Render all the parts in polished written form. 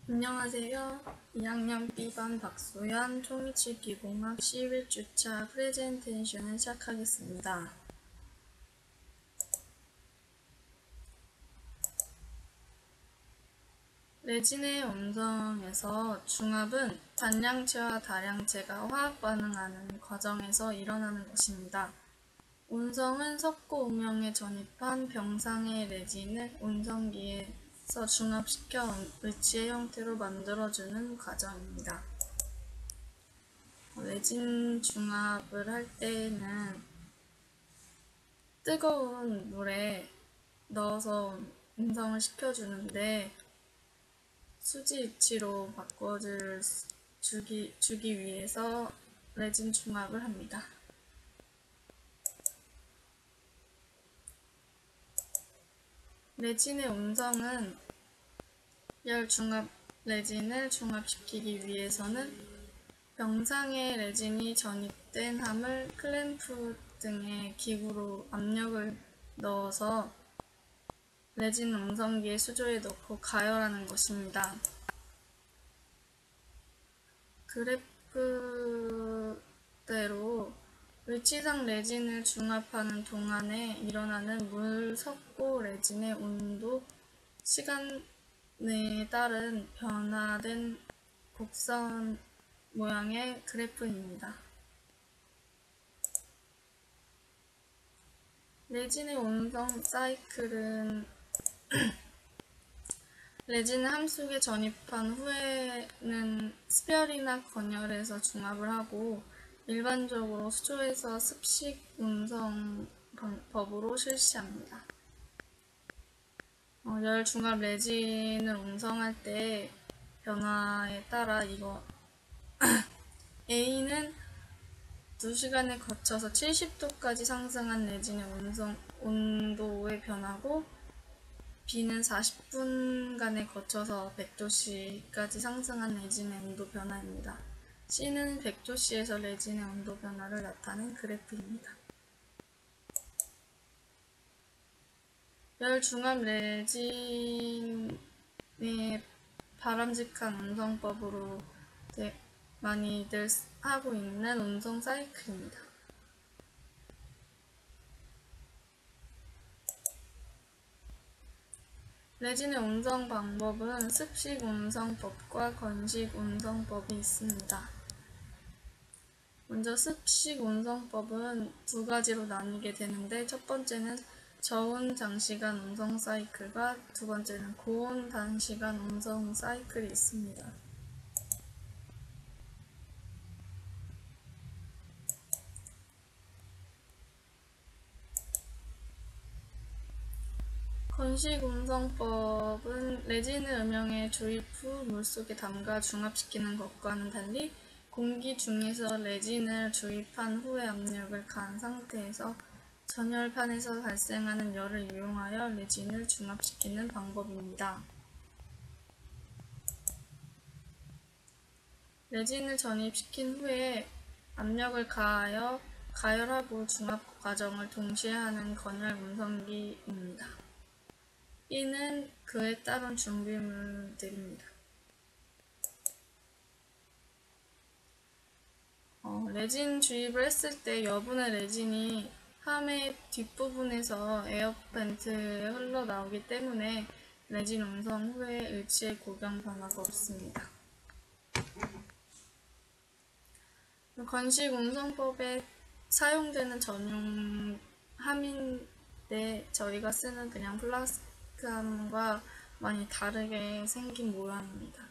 안녕하세요. 2학년 B반 박소연 초미치기공학 11주차 프레젠테이션을 시작하겠습니다. 레진의 운성에서 중합은 단량체와 다량체가 화학 반응하는 과정에서 일어나는 것입니다. 운성은 섞고 음영에 전입한 병상의 레진을 운성기에서 중합시켜 을지의 형태로 만들어주는 과정입니다. 레진 중합을 할 때는 뜨거운 물에 넣어서 운성을 시켜주는데 수지 위치로 바꿔주기 위해서 레진 중합을 합니다. 레진의 운성은 열 중합 레진을 중합시키기 위해서는 병상에 레진이 전입된 함을 클램프 등의 기구로 압력을 넣어서 레진 운성기의 수조에 넣고 가열하는 것입니다. 그래프대로 을지상 레진을 중합하는 동안에 일어나는 물 섞고 레진의 온도, 시간에 따른 변화된 곡선 모양의 그래프입니다. 레진의 운성 사이클은 레진을 함수에 전입한 후에는 스별이나 건열해서 중합을 하고 일반적으로 수조에서 습식 운성법으로 실시합니다. 열 중합 레진을 운성할 때 변화에 따라 A는 2시간을 거쳐서 70도까지 상승한 레진의 온도의 변화고 B는 40분간에 거쳐서 100도씨까지 상승한 레진의 온도 변화입니다. C는 100도씨에서 레진의 온도 변화를 나타낸 그래프입니다. 열 중합 레진의 바람직한 운성법으로 많이들 하고 있는 운성 사이클입니다. 레진의 운성 방법은 습식 운성법과 건식 운성법이 있습니다. 먼저 습식 운성법은 두 가지로 나뉘게 되는데 첫 번째는 저온 장시간 운성 사이클과 두 번째는 고온 단시간 운성 사이클이 있습니다. 건식 운성법은 레진을 음영에 주입 후 물속에 담가 중합시키는 것과는 달리 공기 중에서 레진을 주입한 후에 압력을 가한 상태에서 전열판에서 발생하는 열을 이용하여 레진을 중합시키는 방법입니다. 레진을 전입시킨 후에 압력을 가하여 가열하고 중합 과정을 동시에 하는 건열 운성기입니다. B는 그에 따른 준비물들입니다. 레진 주입을 했을 때 여분의 레진이 함의 뒷부분에서 에어벤트에 흘러나오기 때문에 레진 운성 후에 을지의 고경 변화가 없습니다. 건식 운성법에 사용되는 전용 함인데 저희가 쓰는 그냥 플라스틱 함과 많이 다르게 생긴 모양입니다.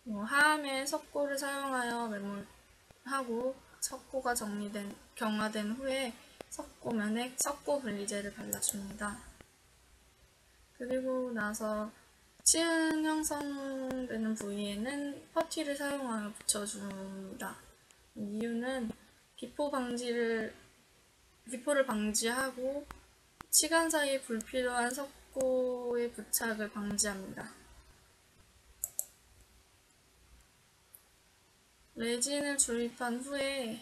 하함에 석고를 사용하여 매몰하고 석고가 경화된 후에 석고면에 석고 분리제를 발라줍니다. 그리고 나서 치은 형성되는 부위에는 퍼티를 사용하여 붙여줍니다. 이유는 기포를 방지하고 치간 사이에 불필요한 석고의 부착을 방지합니다. 레진을 주입한 후에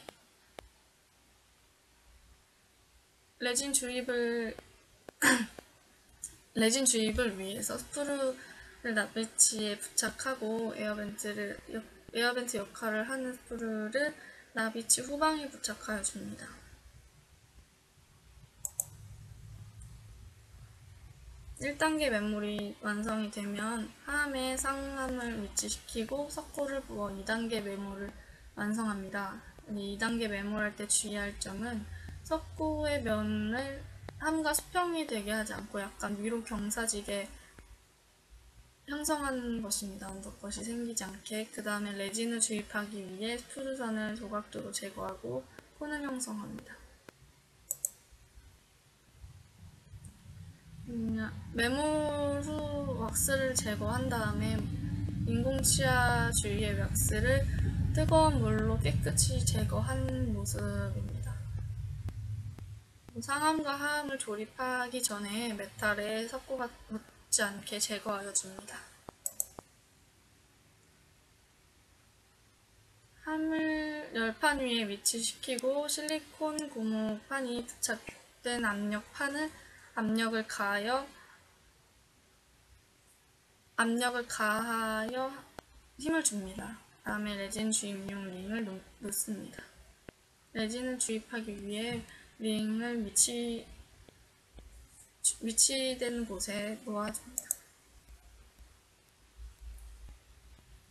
레진 주입을 레진 주입을 위해서 스프루를 나비치에 부착하고 에어벤트 역할을 하는 스프루를 나비치 후방에 부착하여 줍니다. (1단계) 매몰이 완성이 되면 하함에 상함을 위치시키고 석고를 부어 (2단계) 매몰을 완성합니다. 2단계 매몰할 때 주의할 점은 석고의 면을 함과 수평이 되게 하지 않고 약간 위로 경사지게 형성하는 것입니다. 언더컷이 생기지 않게. 그 다음에 레진을 주입하기 위해 스프루선을 조각도로 제거하고 콘을 형성합니다. 매몰 후 왁스를 제거한 다음에 인공치아 주위의 왁스를 뜨거운 물로 깨끗이 제거한 모습입니다. 상함과 하함을 조립하기 전에 메탈에 석고가 묻지 않게 제거하여 줍니다. 함을 열판 위에 위치시키고 실리콘 고무판이 부착된 압력판을 압력을 가하여 힘을 줍니다. 다음에 레진 주입용 링을 놓습니다. 레진을 주입하기 위해 링을 위치된 곳에 놓아줍니다.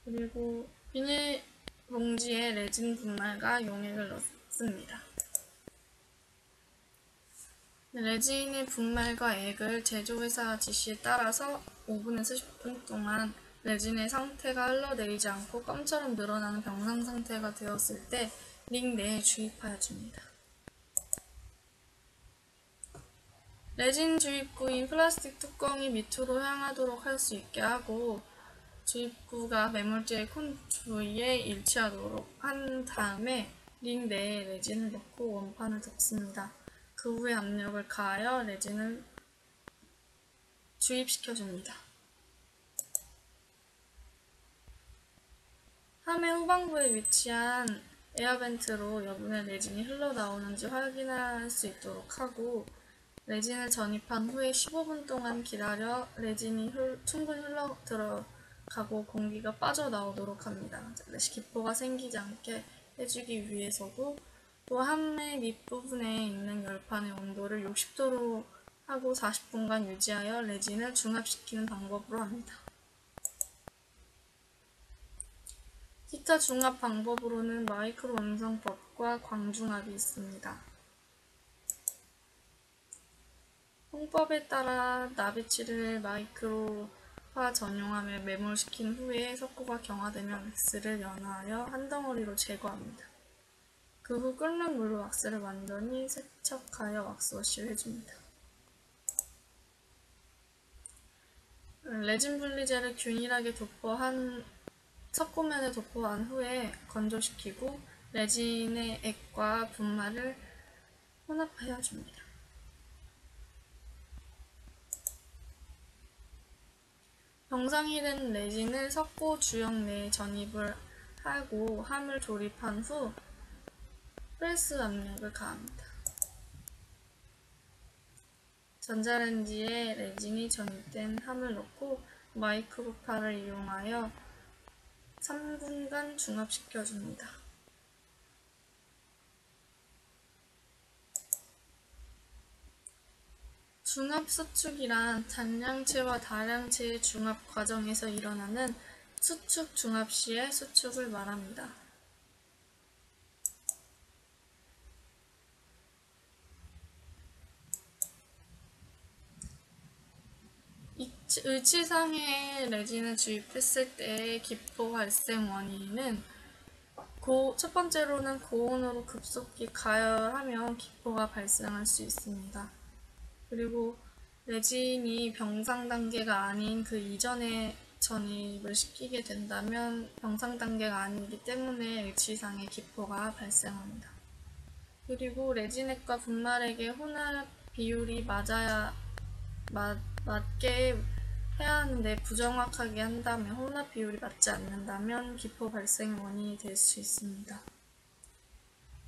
그리고 비닐 봉지에 레진 분말과 용액을 넣습니다. 레진의 분말과 액을 제조회사 지시에 따라서 5분에서 10분 동안 레진의 상태가 흘러내리지 않고 껌처럼 늘어나는 병상 상태가 되었을 때 링 내에 주입하여 줍니다. 레진 주입구인 플라스틱 뚜껑이 밑으로 향하도록 할 수 있게 하고 주입구가 매몰제의 콘 주위에 일치하도록 한 다음에 링 내에 레진을 넣고 원판을 덮습니다. 그 후에 압력을 가하여 레진을 주입시켜줍니다. 함의 후방부에 위치한 에어벤트로 여분의 레진이 흘러나오는지 확인할 수 있도록 하고 레진을 전입한 후에 15분 동안 기다려 레진이 충분히 흘러 들어가고 공기가 빠져나오도록 합니다. 기포가 생기지 않게 해주기 위해서고 또 함의 밑부분에 있는 열판의 온도를 60도로 하고 40분간 유지하여 레진을 중압시키는 방법으로 합니다. 기타 중압 방법으로는 마이크로 음성법과 광중압이 있습니다. 홍법에 따라 나비치를 마이크로화 전용함에 매몰시킨 후에 석고가 경화되면 왁스를 연화하여 한 덩어리로 제거합니다. 그 후 끓는 물로 왁스를 완전히 세척하여 왁스워시를 해줍니다. 레진 분리제를 균일하게 석고면에 도포한 후에 건조시키고 레진의 액과 분말을 혼합하여 줍니다. 병상이 된 레진을 석고 주형 내에 전입을 하고 함을 조립한 후 프레스 압력을 가합니다. 전자레인지에 레진이 전입된 함을 넣고 마이크로파를 이용하여 3분간 중압시켜줍니다. 중압 수축이란 단량체와 다량체의 중압 과정에서 일어나는 수축 중압 시의 수축을 말합니다. 의치상에 레진을 주입했을 때의 기포 발생 원인은 첫 번째로는 고온으로 급속히 가열하면 기포가 발생할 수 있습니다. 그리고 레진이 병상 단계가 아닌 그 이전에 전입을 시키게 된다면 병상 단계가 아니기 때문에 의치상의 기포가 발생합니다. 그리고 레진액과 분말액의 혼합 비율이 맞게 해야 하는데 부정확하게 한다면 혼합 비율이 맞지 않는다면 기포 발생 원인이 될 수 있습니다.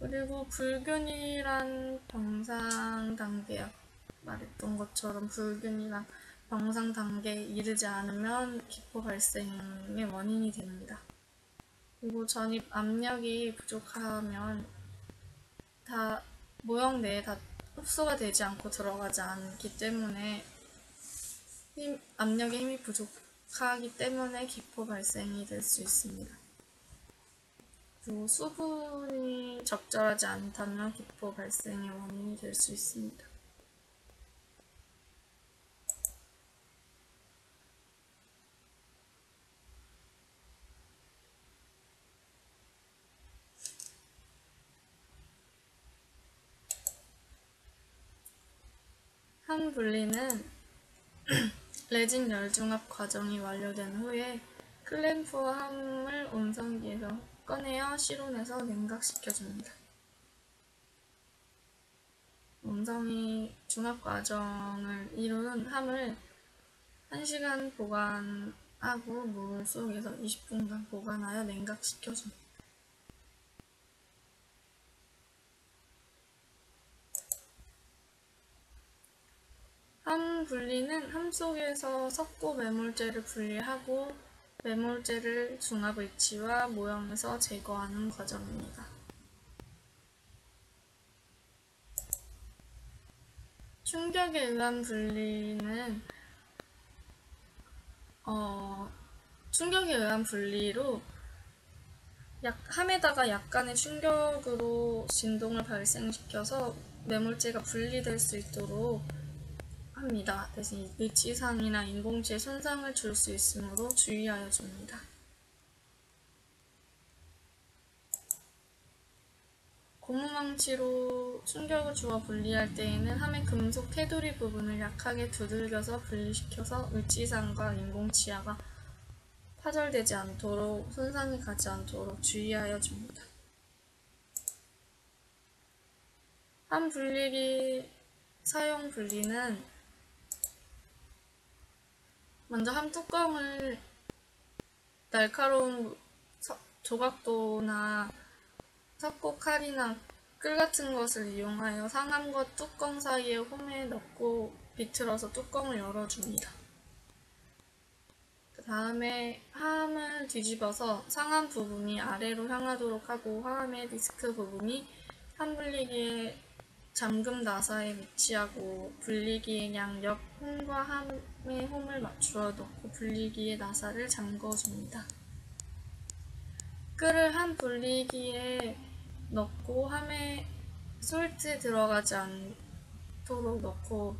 그리고 불균일한 병상 단계 말했던 것처럼 불균일한 영상 단계에 이르지 않으면 기포 발생의 원인이 됩니다. 그리고 전입 압력이 부족하면 모형 내에 다 흡수가 되지 않고 들어가지 않기 때문에 압력의 힘이 부족하기 때문에 기포 발생이 될 수 있습니다. 그리고 수분이 적절하지 않다면 기포 발생의 원인이 될 수 있습니다. 함 분리는 레진 열중합 과정이 완료된 후에 클램프와 함을 온선기에서 꺼내어 실온에서 냉각시켜줍니다. 온선기 중합 과정을 이룬 함을 1시간 보관하고 물 속에서 20분간 보관하여 냉각시켜줍니다. 함 분리는 함 속에서 섞고 매몰제를 분리하고 매몰제를 중합 위치와 모형에서 제거하는 과정입니다. 충격에 의한 분리는 충격에 의한 분리로 함에다가 약간의 충격으로 진동을 발생시켜서 매몰제가 분리될 수 있도록 합니다. 대신 위치상이나 인공지에 손상을 줄 수 있으므로 주의하여 줍니다. 고무망치로 충격을 주어 분리할 때에는 함의 금속 테두리 부분을 약하게 두들겨서 분리시켜서 위치상과 인공치아가 파절되지 않도록 손상이 가지 않도록 주의하여 줍니다. 함 분리기 사용 분리는 먼저 함 뚜껑을 날카로운 조각도나 석고 칼이나 끌 같은 것을 이용하여 상함과 뚜껑 사이에 홈에 넣고 비틀어서 뚜껑을 열어줍니다. 그 다음에 함을 뒤집어서 상함 부분이 아래로 향하도록 하고 화함의 디스크 부분이 함 분리기의 잠금 나사에 위치하고 분리기의 양옆 홈과 함의 홈을 맞추어 놓고 분리기의 나사를 잠궈줍니다. 끌을 함 분리기에 넣고 함에 솔트 들어가지 않도록 넣고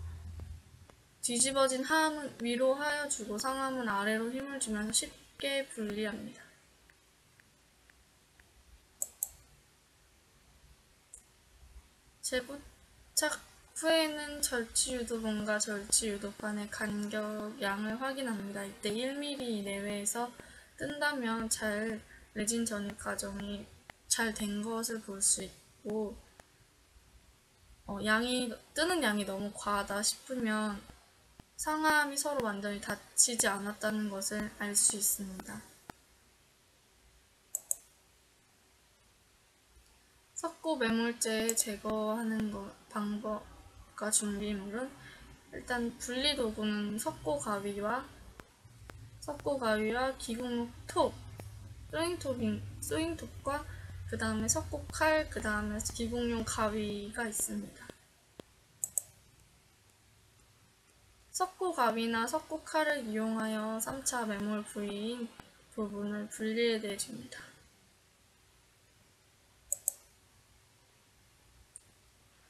뒤집어진 함은 위로 하여 주고 상함은 아래로 힘을 주면서 쉽게 분리합니다. 재부착 후에는 절취유도본과 절취유도판의 간격 양을 확인합니다. 이때 1mm 내외에서 뜬다면 레진 전입 과정이 잘 된 것을 볼 수 있고 뜨는 양이 너무 과하다 싶으면 상함이 서로 완전히 닫히지 않았다는 것을 알 수 있습니다. 석고 매몰제 제거하는 방법과 준비물은 일단 분리 도구는 석고 가위와 기공용 톱, 소잉톱과 그 다음에 석고 칼, 그 다음에 기공용 가위가 있습니다. 석고 가위나 석고 칼을 이용하여 3차 매몰 부위인 부분을 분리해내줍니다.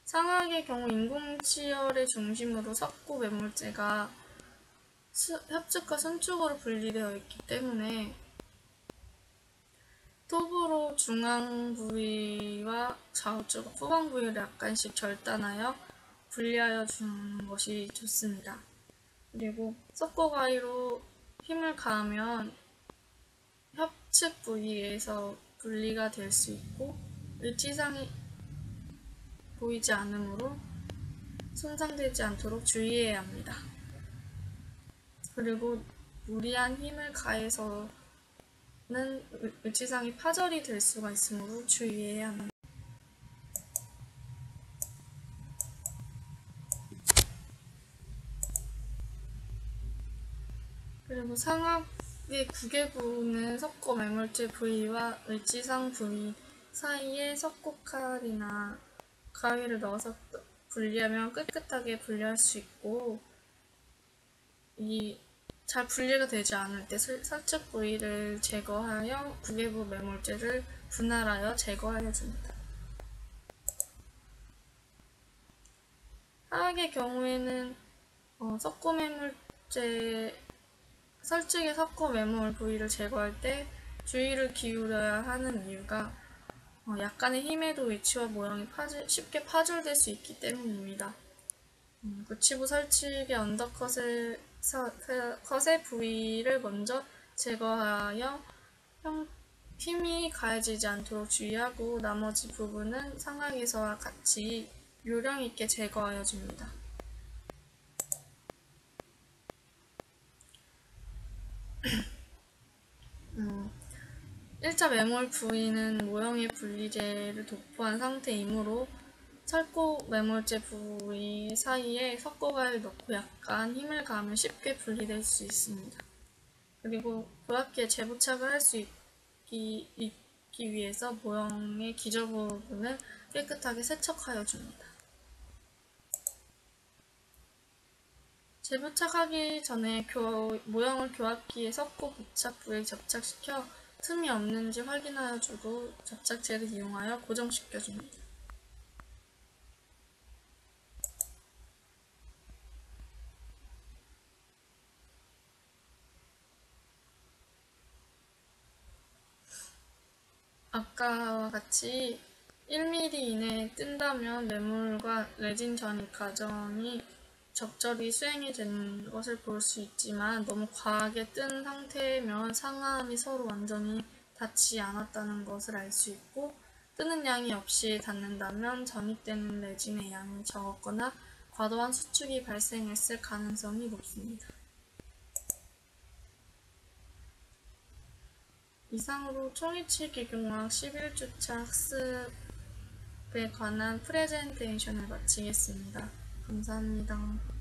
상악의 경우 인공치열의 중심으로 석고 매몰제가 협축과 순축으로 분리되어 있기 때문에 톱으로 중앙 부위와 좌우측 후방 부위를 약간씩 절단하여 분리하여 주는 것이 좋습니다. 그리고 석고 가위로 힘을 가하면 협측 부위에서 분리가 될 수 있고 위치상이 보이지 않으므로 손상되지 않도록 주의해야 합니다. 그리고 무리한 힘을 가해서는 위치상이 파절이 될 수가 있으므로 주의해야 합니다. 그리고 상악의 구개부는 석고 매몰제 부위와 을지상 부위 사이에 석고칼이나 가위를 넣어서 분리하면 깨끗하게 분리할 수 있고, 잘 분리가 되지 않을 때 살측 부위를 제거하여 구개부 매몰제를 분할하여 제거하여 줍니다. 하악의 경우에는 석고 매몰제 설측의 석고 매몰 부위를 제거할 때 주의를 기울여야 하는 이유가 약간의 힘에도 위치와 모양이 쉽게 파절될 수 있기 때문입니다. 구치부 설측의 언더컷의 부위를 먼저 제거하여 힘이 가해지지 않도록 주의하고, 나머지 부분은 상악에서와 같이 요령 있게 제거하여 줍니다. 1차 매몰 부위는 모형의 분리제를 도포한 상태이므로 철고 매몰제 부위 사이에 석고가위를 넣고 약간 힘을 가하면 쉽게 분리될 수 있습니다. 그리고 교합기에 재부착을 할 수 있기 위해서 모형의 기저 부분을 깨끗하게 세척하여 줍니다. 재부착하기 전에 모형을 교합기에 석고 부착부에 접착시켜 틈이 없는지 확인하여 주고 접착제를 이용하여 고정시켜 줍니다. 아까와 같이 1mm 이내에 뜬다면 매몰과 레진 전입 과정이 적절히 수행이 된 것을 볼 수 있지만, 너무 과하게 뜬 상태면 상하암이 서로 완전히 닿지 않았다는 것을 알 수 있고, 뜨는 양이 없이 닿는다면 전입되는 레진의 양이 적었거나 과도한 수축이 발생했을 가능성이 높습니다. 이상으로 초이치 기경학 11주차 학습에 관한 프레젠테이션을 마치겠습니다. 감사합니다.